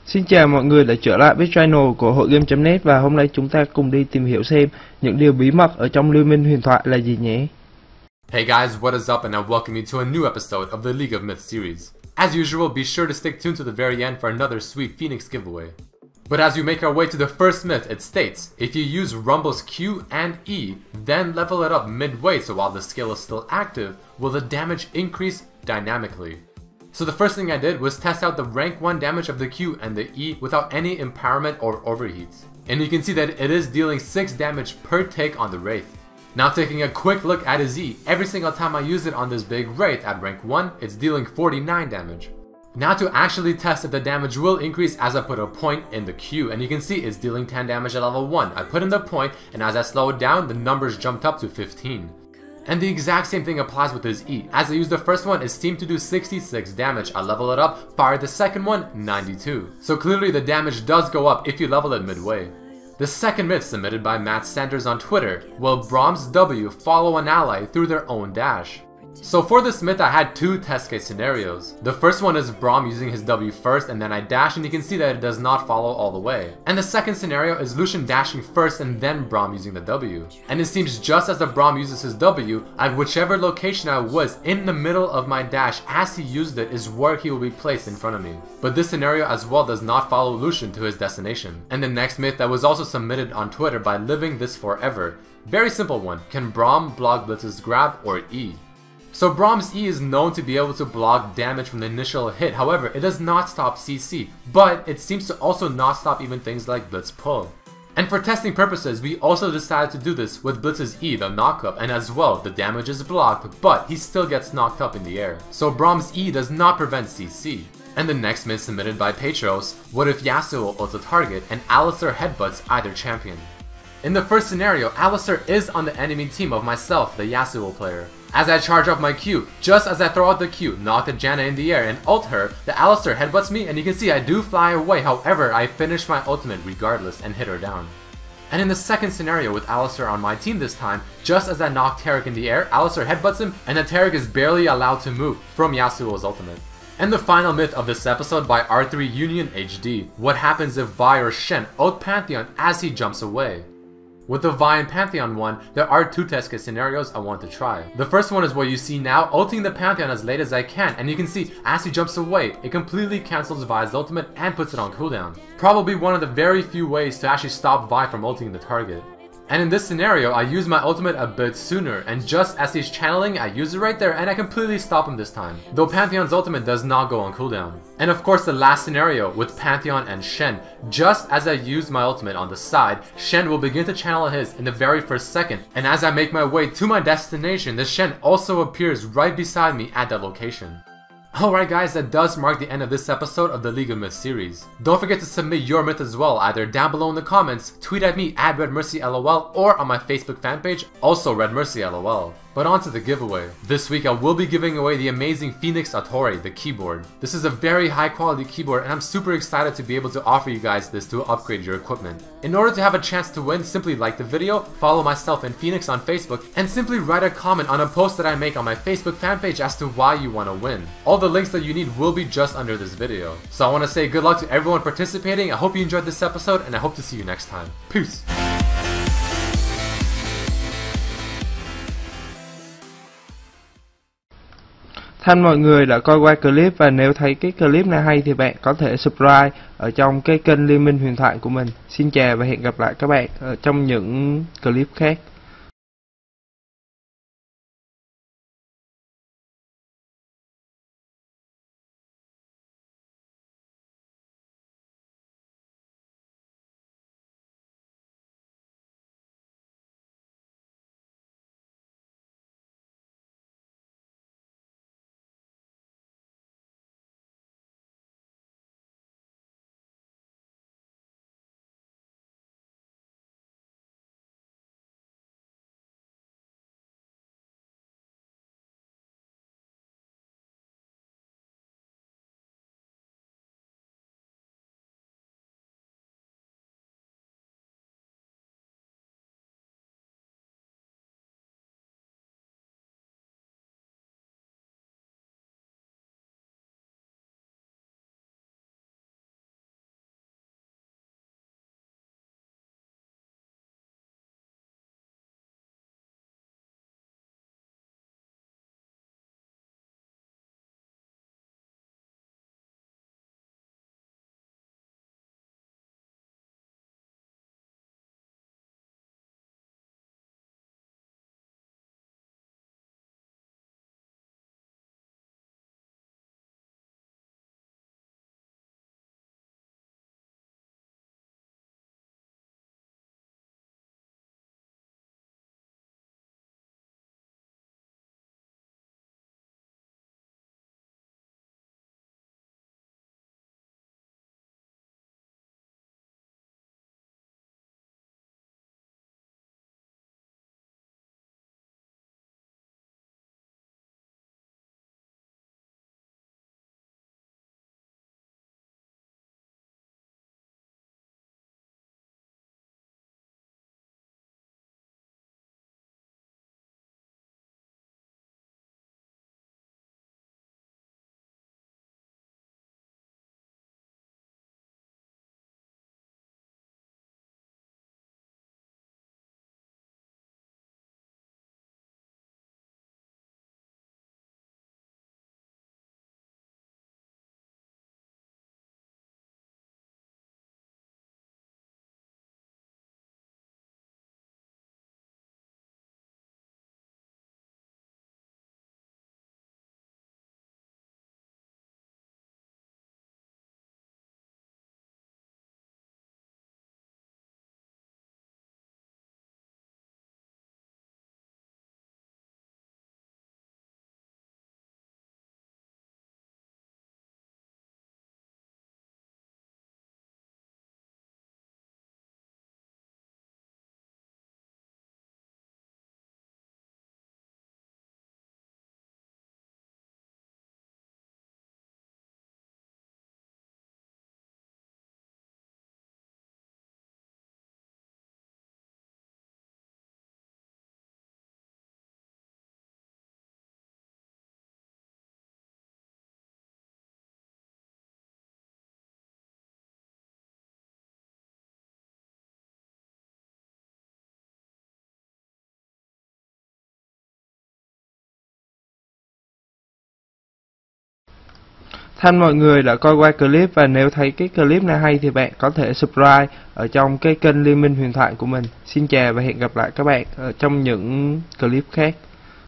Xin chào mọi người đã trở lại với channel của hội game.net và hôm nay chúng ta cùng đi tìm hiểu xem những điều bí mật ở trong Liên Minh Huyền Thoại là gì nhé. Hey guys, what is up and I welcome you to a new episode of the League of Myths series. As usual, be sure to stick tuned to the very end for another sweet Phoenix giveaway. But as we make our way to the first myth, it states, if you use Rumble's Q and E, then level it up midway so while the skill is still active, will the damage increase dynamically? So the first thing I did was test out the rank 1 damage of the Q and the E without any empowerment or overheats. And you can see that it is dealing 6 damage per take on the Wraith. Now taking a quick look at his E, every single time I use it on this big Wraith at rank 1, it's dealing 49 damage. Now to actually test if the damage will increase as I put a point in the Q, and you can see it's dealing 10 damage at level 1. I put in the point, and as I slow it down, the numbers jumped up to 15. And the exact same thing applies with his E. As I use the first one, it seemed to do 66 damage. I level it up, fired the second one, 92. So clearly the damage does go up if you level it midway. The second myth submitted by Matt Sanders on Twitter, will Braum's W follow an ally through their own dash? So for this myth I had 2 test case scenarios. The first one is Braum using his W first and then I dash, and you can see that it does not follow all the way. And the second scenario is Lucian dashing first and then Braum using the W. And it seems just as the Braum uses his W, at whichever location I was in the middle of my dash as he used it is where he will be placed in front of me. But this scenario as well does not follow Lucian to his destination. And the next myth that was also submitted on Twitter by Living This Forever. Very simple one, can Braum block Blitz's grab or E? So Braum's E is known to be able to block damage from the initial hit, however it does not stop CC, but it seems to also not stop even things like Blitz pull. And for testing purposes, we also decided to do this with Blitz's E, the knockup, and as well, the damage is blocked, but he still gets knocked up in the air. So Braum's E does not prevent CC. And the next myth submitted by Petros, what if Yasuo ults a target and Alistar headbutts either champion? In the first scenario, Alistar is on the enemy team of myself, the Yasuo player. As I charge up my Q, just as I throw out the Q, knock the Janna in the air and ult her, the Alistar headbutts me and you can see I do fly away, however I finish my ultimate regardless and hit her down. And in the second scenario with Alistar on my team this time, just as I knock Taric in the air, Alistar headbutts him and the Taric is barely allowed to move from Yasuo's ultimate. And the final myth of this episode by R3 Union HD, what happens if Vi or Shen ult Pantheon as he jumps away? With the Vi and Pantheon one, there are 2 test case scenarios I want to try. The first one is what you see now, ulting the Pantheon as late as I can, and you can see as he jumps away, it completely cancels Vi's ultimate and puts it on cooldown. Probably one of the very few ways to actually stop Vi from ulting the target. And in this scenario, I use my ultimate a bit sooner, and just as he's channeling, I use it right there and I completely stop him this time. Though Pantheon's ultimate does not go on cooldown. And of course the last scenario with Pantheon and Shen, just as I use my ultimate on the side, Shen will begin to channel his in the very first second, and as I make my way to my destination, the Shen also appears right beside me at that location. Alright guys, that does mark the end of this episode of the League of Myths series. Don't forget to submit your myth as well, either down below in the comments, tweet at me at RedMercyLOL, or on my Facebook fan page, also RedMercyLOL. But on to the giveaway. This week I will be giving away the amazing Phoenix Autori, the keyboard. This is a very high quality keyboard and I'm super excited to be able to offer you guys this to upgrade your equipment. In order to have a chance to win, simply like the video, follow myself and Phoenix on Facebook, and simply write a comment on a post that I make on my Facebook fan page as to why you want to win. All the links that you need will be just under this video. So I want to say good luck to everyone participating, I hope you enjoyed this episode, and I hope to see you next time. Peace! Thank mọi người đã coi qua clip, và nếu thấy cái clip này hay thì bạn có thể subscribe ở trong cái kênh Liên Minh Huyền Thoại của mình. Xin chào và hẹn gặp lại các bạn ở trong những clip khác. Thanh mọi người đã coi qua clip, và nếu thấy cái clip này hay thì bạn có thể subscribe ở trong cái kênh Liên Minh Huyền Thoại của mình. Xin chào và hẹn gặp lại các bạn ở trong những clip khác.